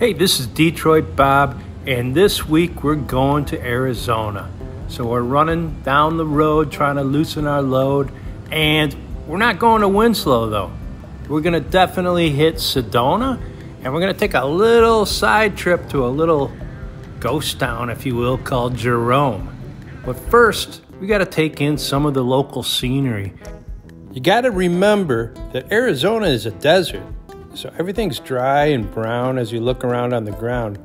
Hey, this is DetroitBob, and this week we're going to Arizona. So we're running down the road trying to loosen our load, and we're not going to Winslow though. We're gonna definitely hit Sedona, and we're gonna take a little side trip to a little ghost town, if you will, called Jerome. But first, we gotta take in some of the local scenery. You gotta remember that Arizona is a desert. So everything's dry and brown as you look around on the ground.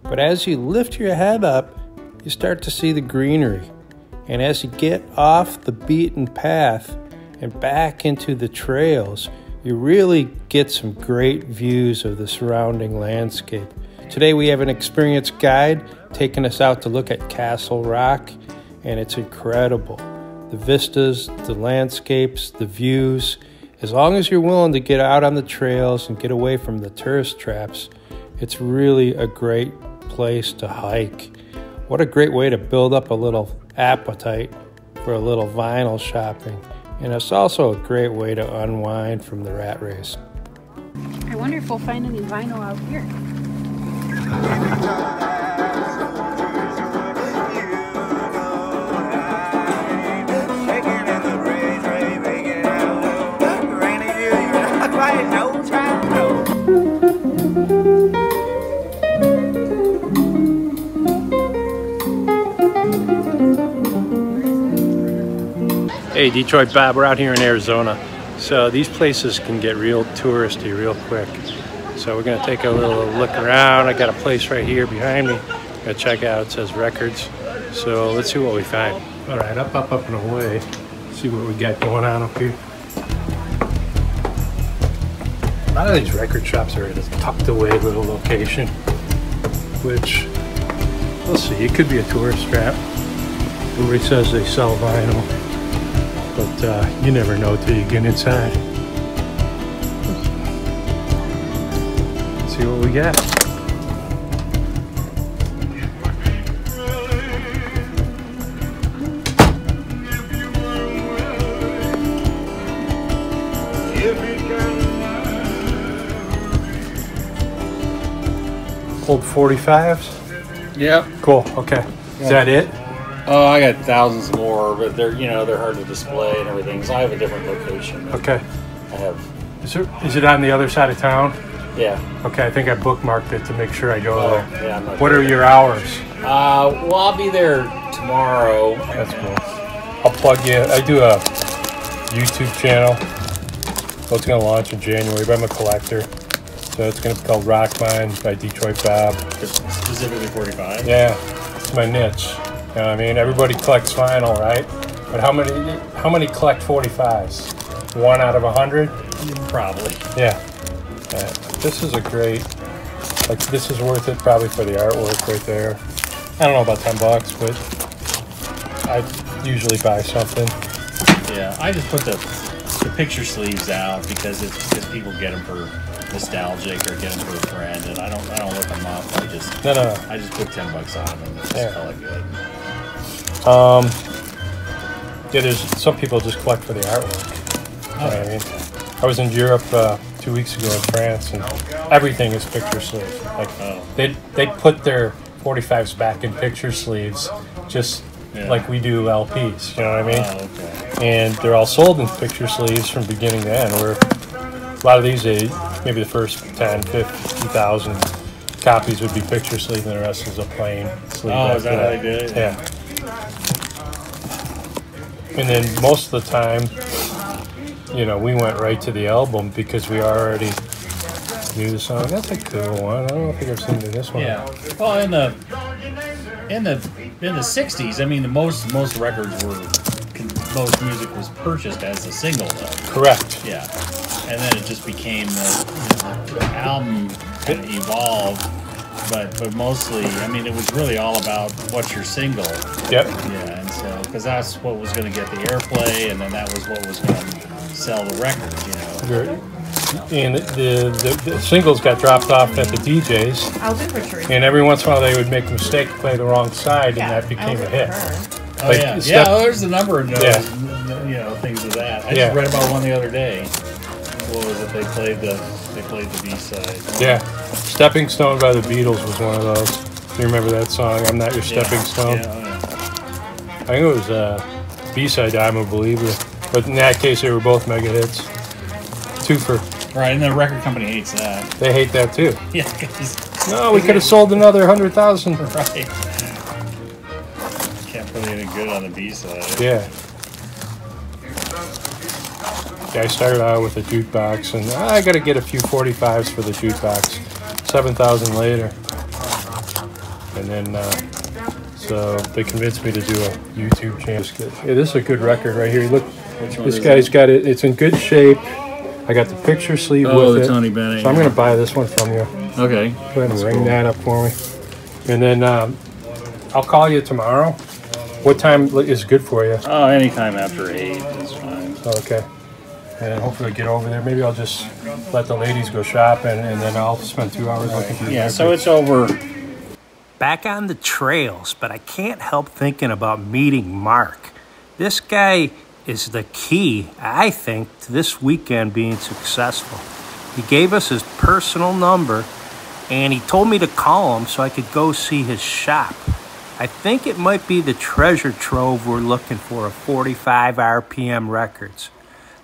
But as you lift your head up, you start to see the greenery. And as you get off the beaten path and back into the trails, you really get some great views of the surrounding landscape. Today we have an experienced guide taking us out to look at Castle Rock, and it's incredible. The vistas, the landscapes, the views. As long as you're willing to get out on the trails and get away from the tourist traps, it's really a great place to hike. What a great way to build up a little appetite for a little vinyl shopping. And it's also a great way to unwind from the rat race. I wonder if we'll find any vinyl out here. Hey, DetroitBob, we're out here in Arizona. So these places can get real touristy real quick. So we're gonna take a little look around. I got a place right here behind me. Gonna check out, it says records. So let's see what we find. All right, up, and away. See what we got going on up here. A lot of these record shops are in a tucked away little location, which, we'll see, it could be a tourist trap. Everybody says they sell vinyl, but you never know till you get inside. Let's see what we got. Old 45s? Yeah. Cool, okay. Is that it? Oh, I got thousands more, but they're hard to display and everything. So I have a different location. Okay. I have. Is it on the other side of town? Yeah. Okay, I think I bookmarked it to make sure I go there. Yeah. I'm not What are your hours? Well, I'll be there tomorrow. That's cool. I'll plug you. I do a YouTube channel. Well, it's going to launch in January, but I'm a collector. So it's going to be called RockMine by DetroitBob. Specifically 45. Yeah, it's my niche. You know what I mean? Everybody collects vinyl, right? But how many collect 45s? 1 out of 100? Probably. Yeah. This is a great, like, this is worth it probably for the artwork right there. I don't know about $10, but I usually buy something. Yeah, I just put the picture sleeves out because people get them for nostalgic or get them for a friend, and I don't look them up. I just put $10 on them and just call it good. Yeah, there's some people just collect for the artwork. You know what I mean? I was in Europe 2 weeks ago in France, and everything is picture sleeve. Like they put their 45s back in picture sleeves, just like we do LPs. You know what I mean? Oh, okay. And they're all sold in picture sleeves from beginning to end. Where a lot of these days, maybe the first 10, 50,000 copies would be picture sleeve, and the rest is a plain sleeve. Oh, is that how they did it? Yeah. And then most of the time, you know, we went right to the album because we already knew the song. That's a cool one. I don't think I've seen this one. Yeah. Well, in the 60s, I mean, the most records most music was purchased as a single, though. Correct. Yeah. And then it just became the album kind of evolved, but mostly, I mean, it was really all about what's your single. Yep. Yeah, and so, because that's what was going to get the airplay, and then that was what was going to sell the records, you know. And the singles got dropped off at the DJs. I'll do for And every once in a while they would make a mistake, play the wrong side, and that became a hit. Oh, like, yeah. Well, there's a number of those, you know, things of that. I just read about one the other day. what was it? They played the B-side. Yeah, Stepping Stone by the Beatles was one of those. You remember that song? I'm Not Your Stepping Stone. Yeah. I think it was B-side. I'm a Believer. But in that case, they were both mega hits. Twofer. Right, and the record company hates that. They hate that too. Yeah, because no, we could have sold another 100,000. Right. Can't put anything good on the B-side. Yeah. I started out with a jukebox, and I got to get a few 45s for the jukebox. 7,000 later, and then so they convinced me to do a YouTube channel. Yeah, this is a good record right here. Look, this guy's got it. It's in good shape. I got the picture sleeve with it. Tony Bennett. So I'm going to buy this one from you. Okay. Go ahead and ring that up for me, and then I'll call you tomorrow. What time is good for you? Oh, anytime after 8 is fine. Okay. And hopefully get over there. Maybe I'll just let the ladies go shopping, and then I'll spend 2 hours looking for the Yeah, so it's over. Back on the trails, but I can't help thinking about meeting Mark. This guy is the key, I think, to this weekend being successful. He gave us his personal number, and he told me to call him so I could go see his shop. I think it might be the treasure trove we're looking for of 45 RPM records.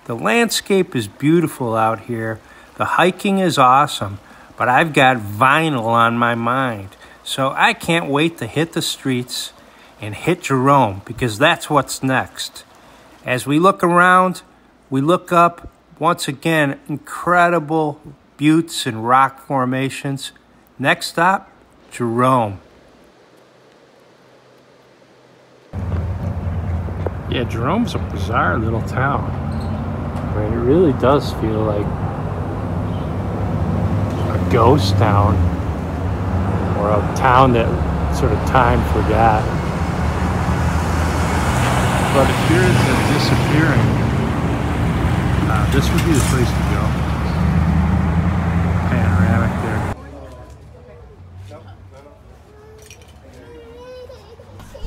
The landscape is beautiful out here. The hiking is awesome, but I've got vinyl on my mind. So I can't wait to hit the streets and hit Jerome, because that's what's next. As we look around, we look up, once again, incredible buttes and rock formations. Next stop, Jerome. Yeah, Jerome's a bizarre little town. I mean, it really does feel like a ghost town, or a town that sort of time forgot. But if spirits are disappearing, this would be the place to go. Panoramic there.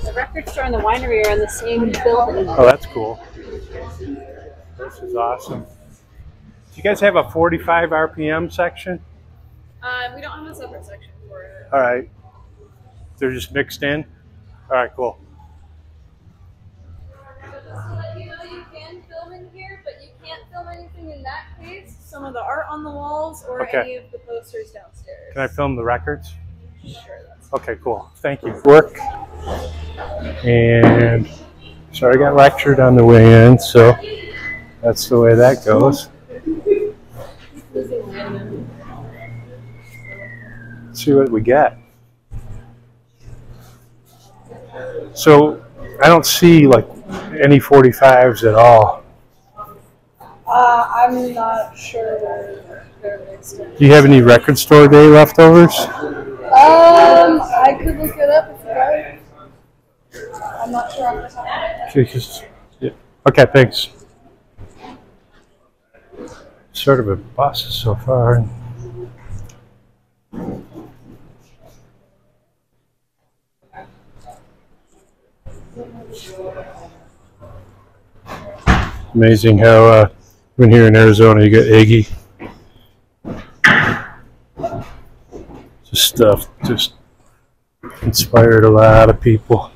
The record store and the winery are in the same building. Oh, that's cool. This is awesome. Do you guys have a 45 RPM section? We don't have a separate section for it. All right. They're just mixed in? All right, cool. Just to let you know, you can film in here, but you can't film anything in that case. Some of the art on the walls or any of the posters downstairs. Can I film the records? Sure, that's Okay, cool. Thank you. Work. And so I got lectured on the way in, so that's the way that goes. Let's see what we got. So I don't see like any 45s at all. I'm not sure where they're mixed in. Do you have any record store day leftovers? I could look it up if you like. I'm not sure off the top of my head. Yeah. Okay, thanks. Sort of a bus so far. Amazing how when here in Arizona you get Iggy. Just inspired a lot of people.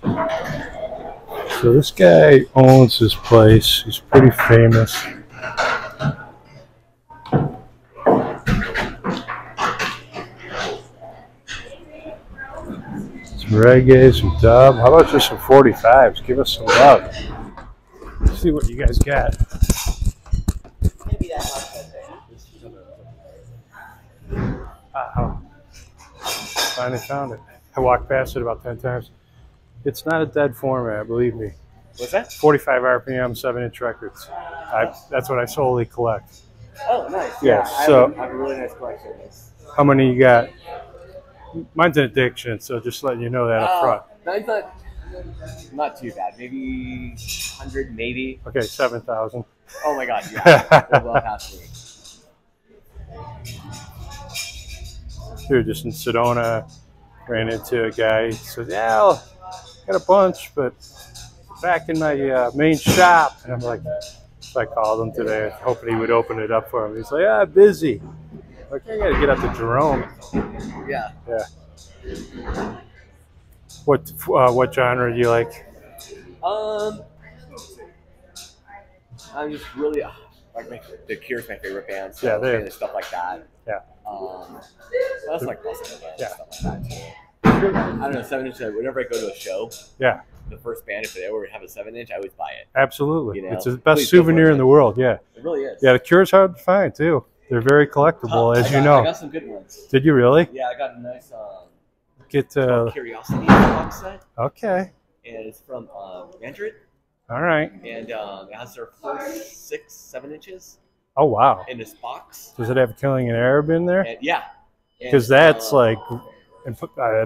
So this guy owns this place. He's pretty famous. Some reggae, some dub. How about just some 45s? Give us some love. Let's see what you guys got. Finally found it. I walked past it about 10 times. It's not a dead format, believe me. What's that? 45 RPM, 7-inch records. That's what I solely collect. Oh, nice. Yeah, I so have a really nice collection. how many you got? Mine's an addiction, so just letting you know that up front. Mine's not too bad. Maybe 100, maybe. Okay, 7,000. Oh my God, yeah. Well past me. Here, just in Sedona, ran into a guy. He said, "Yeah, I got a bunch, but back in my main shop." And I'm like, So I called him today, hoping he would open it up for him. He's like, "Ah, busy." Like, I gotta get up to Jerome. Yeah. Yeah. What genre do you like? I'm just really The Cure's my favorite band. So Yeah, they're stuff like that. Yeah. That's like Boston bands, Yeah. stuff like that too. I don't know, 7-inch. Whenever I go to a show, Yeah. the first band, if they ever have a 7-inch, I always buy it. Absolutely. You know, it's the best souvenir in the world. Yeah. It really is. Yeah, the Cure's hard to find too. They're very collectible, as you know. I got some good ones. Did you really? Yeah, I got a nice Curiosity box set. Okay. And it's from Android. All right. And it has their first 6-7 inches. Oh wow. In this box. Does it have Killing an Arab in there? And, yeah. Because that's like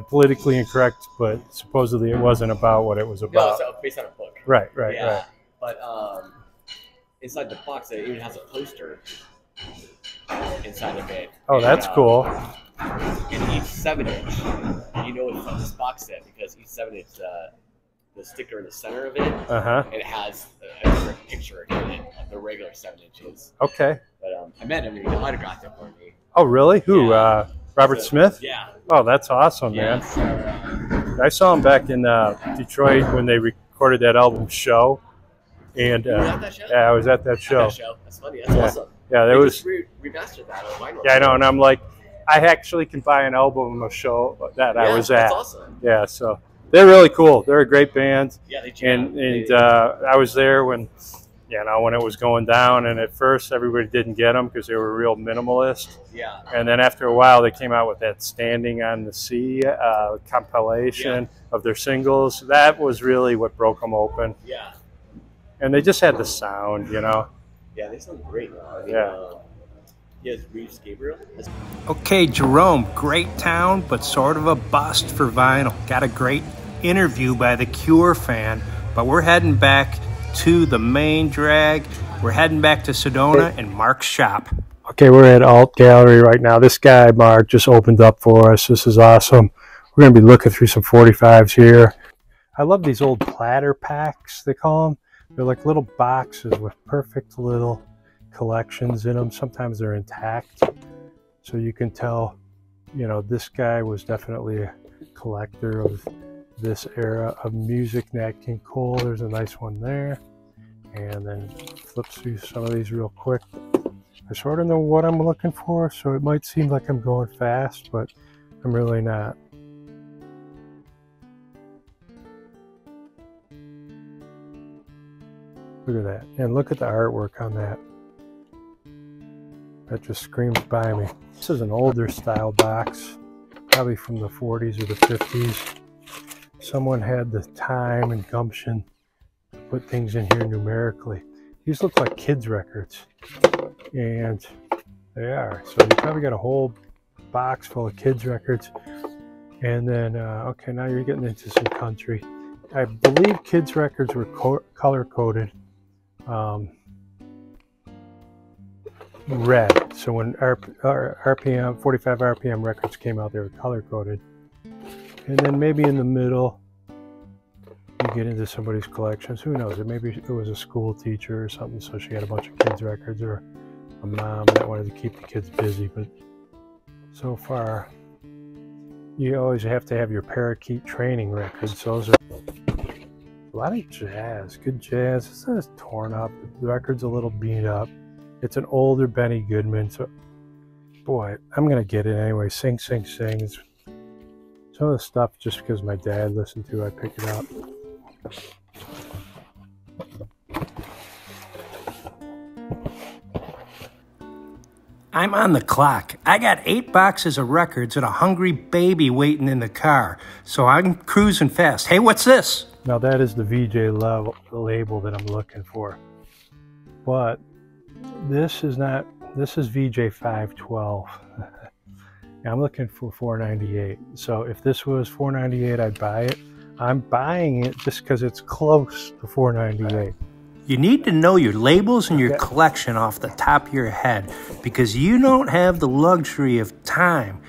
politically incorrect, but supposedly it wasn't about what it was about. No, it's based on a book. Right. Yeah. But inside the box, it even has a poster inside of it. Oh, that's cool. And each 7-inch, you know it's from this box set because each 7-inch, the sticker in the center of it, and it has a different picture in it of the regular 7 inches. Okay. But I met him and he autographed it for me. Oh, really? Who? Yeah. Robert Smith? Yeah. Oh, that's awesome, man. I saw him back in Detroit when they recorded that album Show. And you were at that show? Yeah, I was at that show. That's funny. That's awesome. Yeah, there was. Remastered that on vinyl. Yeah, I know, and I'm like, I actually can buy an album of Show that I was at. That's awesome. Yeah, so they're really cool. They're a great band. Yeah, they jam. And I was there when, when it was going down, and at first everybody didn't get them because they were real minimalist. Yeah. And then after a while, they came out with that Standing on the Sea compilation of their singles. That was really what broke them open. Yeah. And they just had the sound, Yeah, they sound great. I mean, yes, Reeves Gabriel. Okay, Jerome, great town, but sort of a bust for vinyl. Got a great interview by the Cure fan, but we're heading back to the main drag. We're heading back to Sedona and Mark's shop. Okay, we're at Alt Gallery right now. This guy, Mark, just opened up for us. This is awesome. We're going to be looking through some 45s here. I love these old platter packs, they call them. They're like little boxes with perfect little collections in them. Sometimes they're intact, so you can tell, this guy was definitely a collector of this era of music. Nat King Cole, there's a nice one there, and then flip through some of these real quick. I sort of know what I'm looking for, so it might seem like I'm going fast, but I'm really not. Look at that, and look at the artwork on that. That just screams by me. This is an older style box, probably from the 40s or the 50s. Someone had the time and gumption to put things in here numerically. These look like kids' records, and they are. So you probably got a whole box full of kids' records. And then, okay, now you're getting into some country. I believe kids' records were color-coded. Red. So when RPM 45 RPM records came out, they were color coded. And then maybe in the middle, you get into somebody's collections. Who knows? Maybe it was a school teacher or something, so she had a bunch of kids records, or a mom that wanted to keep the kids busy. But so far, you always have to have your parakeet training records. Those are a lot of jazz, good jazz. This is torn up. The record's a little beat up. It's an older Benny Goodman, so boy, I'm gonna get it anyway. Sing, sing, sing. Some of the stuff just because my dad listened to, I pick it up. I'm on the clock. I got 8 boxes of records and a hungry baby waiting in the car, so I'm cruising fast. Hey, what's this? Now that is the VJ label that I'm looking for, but this is not. This is VJ 512. I'm looking for 498. So if this was 498, I'd buy it. I'm buying it just because it's close to 498. You need to know your labels and your collection off the top of your head, because you don't have the luxury of time.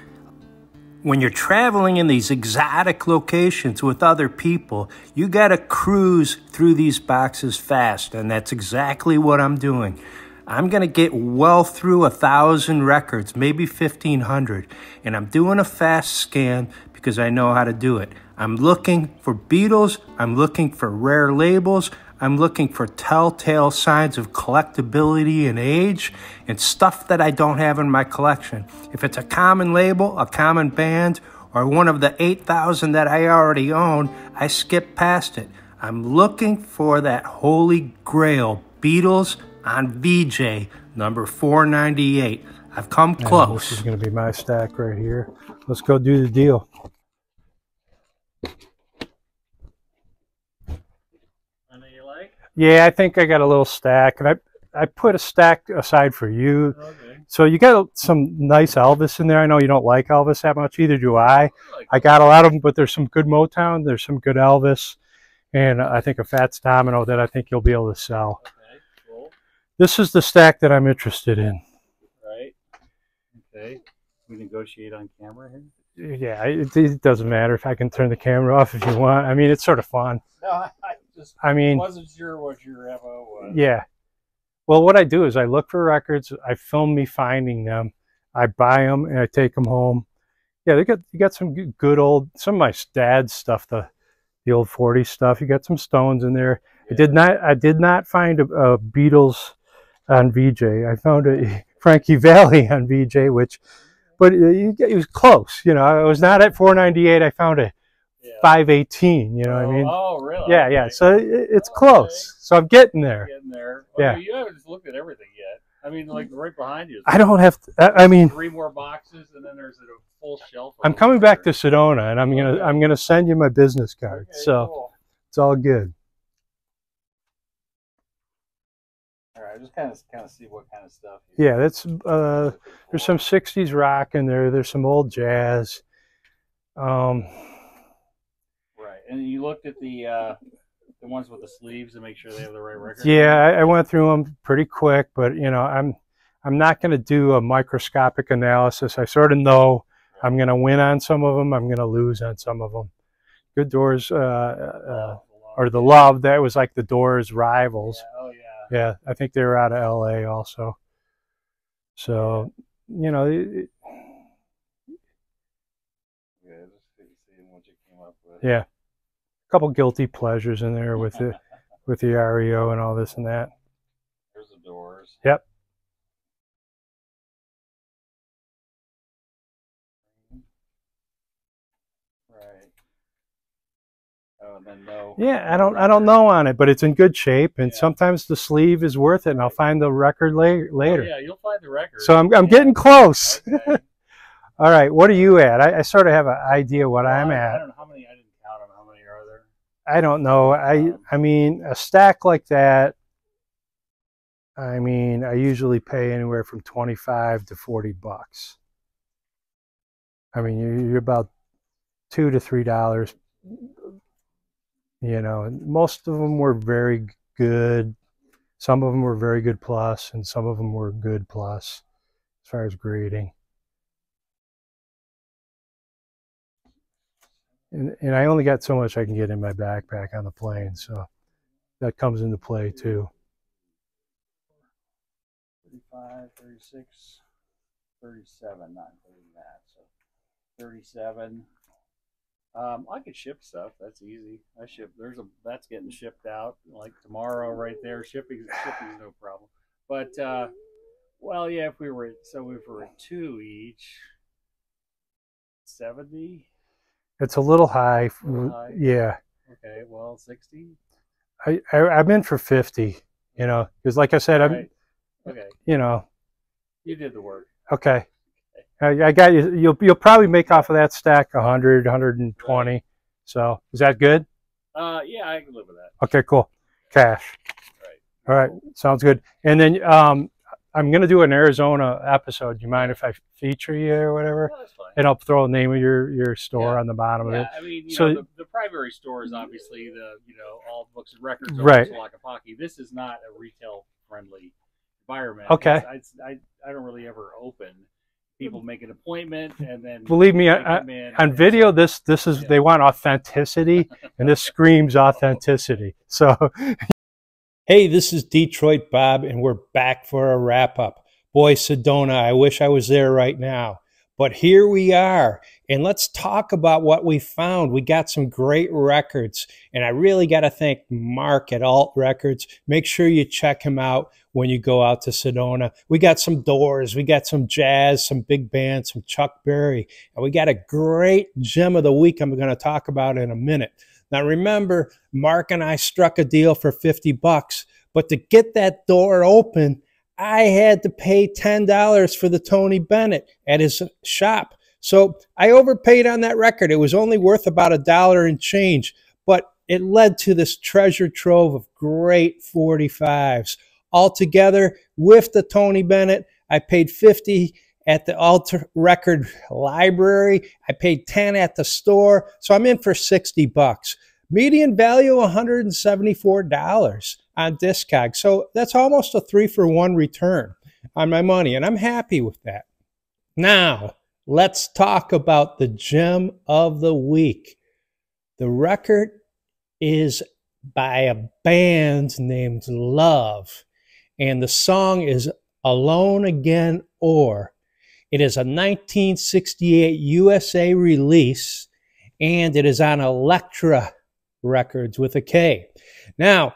when you're traveling in these exotic locations with other people, you got to cruise through these boxes fast, and that's exactly what I'm doing. I'm going to get well through 1,000 records, maybe 1,500, and I'm doing a fast scan because I know how to do it. I'm looking for Beatles, I'm looking for rare labels, I'm looking for telltale signs of collectability and age and stuff that I don't have in my collection. If it's a common label, a common band, or one of the 8,000 that I already own, I skip past it. I'm looking for that holy grail, Beatles on VJ, number 498. I've come close. This is going to be my stack right here. Let's go do the deal. Yeah, I think I got a little stack, and I put a stack aside for you. Okay. So you got some nice Elvis in there. I know you don't like Elvis that much, either do I. I got a lot of them, but there's some good Motown, there's some good Elvis, and I think a Fats Domino that I think you'll be able to sell. Okay, cool. This is the stack that I'm interested in. Right. Okay. We negotiate on camera here? Yeah, it doesn't matter if I can turn the camera off if you want. I mean, it's sort of fun. No, I mean, wasn't sure what your MO was. Yeah. Well, what I do is I look for records. I film me finding them. I buy them and I take them home. Yeah, you got some good old, some of my dad's stuff, the old 40s stuff. You got some Stones in there. Yeah. I did not find a Beatles on VJ. I found a Frankie Valli on VJ, but it was close. You know, I was not at 498. I found a 518, you know what I mean? Oh, really? Yeah, yeah. So it's close. So I'm getting there. Getting there. Well, yeah. You haven't looked at everything yet. I mean, like right behind you. I don't have to. I mean, 3 more boxes, and then there's a full shelf. I'm coming back to Sedona, and I'm gonna send you my business card. Okay, so cool. It's all good. All right, just kind of see what kind of stuff. Yeah, that's there's some 60s rock in there. There's some old jazz. And you looked at the ones with the sleeves to make sure they have the right record? Yeah, I went through them pretty quick, but you know, I'm not going to do a microscopic analysis. I sort of know I'm going to win on some of them. I'm going to lose on some of them. Good Doors, or the Love, that was like the Doors rivals. Yeah, oh yeah. Yeah, I think they were out of LA also. So, you know. Yeah. Couple guilty pleasures in there with the REO and all this and that. There's the Doors. Yep. Right. Oh, and then no. Yeah, I don't know on it, but it's in good shape, and sometimes the sleeve is worth it, and I'll find the record later. Oh, yeah, you'll find the record. So I'm getting close. Okay. All right, what are you at? I sort of have an idea what I'm at. I don't know how many. I didn't count them. How many are there? I don't know. I mean, a stack like that, I mean, I usually pay anywhere from $25 to $40. I mean, you're about $2 to $3. You know, most of them were very good. Some of them were very good plus, and some of them were good plus as far as grading. And I only got so much I can get in my backpack on the plane, so that comes into play too. 35, 36, 37, not including that. So 37. I could ship stuff. That's easy. I ship. That's getting shipped out like tomorrow, right there. Shipping's no problem. But well, yeah. If we were at 2 each, 70. It's a little high. Yeah. Okay. Well, 60. I'm in for 50. You know, because like I said, right. Okay. You know. You did the work. Okay. I got you. You'll probably make off of that stack 100, 120. Right. So is that good? Yeah, I can live with that. Okay, cool. Cash. Right. All right. Sounds good. And then I'm gonna do an Arizona episode. Do you mind if I feature you or whatever? No, that's fine. And I'll throw the name of your store on the bottom of it. I mean, you know, the primary store is obviously all books and records. Right. Lakapaki. This is not a retail friendly environment. Okay. I don't really ever open people make an appointment, and then believe me, on video, this is they want authenticity, and this screams authenticity. So, hey, this is Detroit Bob, and we're back for a wrap up. Boy, Sedona, I wish I was there right now, but here we are, and let's talk about what we found. We got some great records, and I really got to thank Mark at Alt Records. Make sure you check him out when you go out to Sedona. We got some Doors, we got some jazz, some big bands, some Chuck Berry, and we got a great gem of the week I'm going to talk about in a minute. Now remember, Mark and I struck a deal for 50 bucks, but to get that door open, I had to pay $10 for the Tony Bennett at his shop. So I overpaid on that record. It was only worth about $1 and change, but it led to this treasure trove of great 45s. Altogether, with the Tony Bennett, I paid $50 at the Alt Record Library. I paid $10 at the store, so I'm in for 60 bucks. Median value, $174 on Discog. So that's almost a 3-for-1 return on my money, and I'm happy with that. Now, let's talk about the gem of the week. The record is by a band named Love, and the song is Alone Again Or. It is a 1968 USA release, and it is on Elektra Records with a K. Now,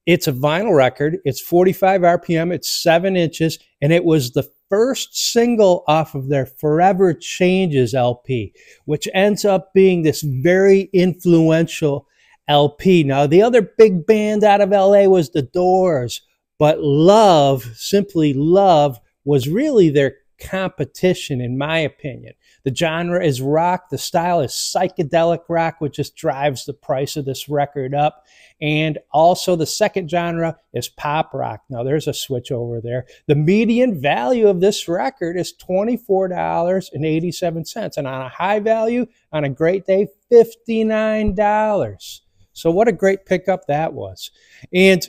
it's a vinyl record. It's 45 RPM. It's 7 inches, and it was the first single off of their Forever Changes LP, which ends up being this very influential LP. Now, the other big band out of LA was the Doors, but Love, simply Love, was really their competition, in my opinion. The genre is rock. The style is psychedelic rock, which just drives the price of this record up. And also the second genre is pop rock. Now there's a switch over there. The median value of this record is $24.87. And on a high value, on a great day, $59. So what a great pickup that was. And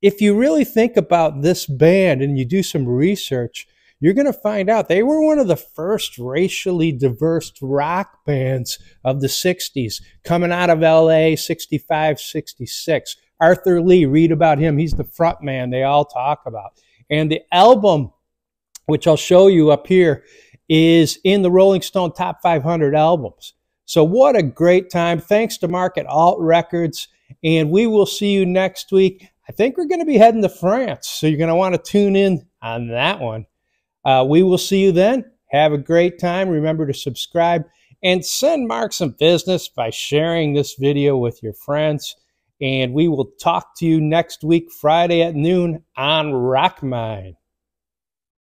if you really think about this band and you do some research, you're going to find out they were one of the first racially diverse rock bands of the 60s, coming out of LA, 65, 66. Arthur Lee, read about him. He's the front man they all talk about. And the album, which I'll show you up here, is in the Rolling Stone Top 500 albums. So what a great time. Thanks to Mark at Alt Records. And we will see you next week. I think we're going to be heading to France, so you're going to want to tune in on that one. We will see you then. Have a great time. Remember to subscribe and send Mark some business by sharing this video with your friends. And we will talk to you next week, Friday at noon on RockMine.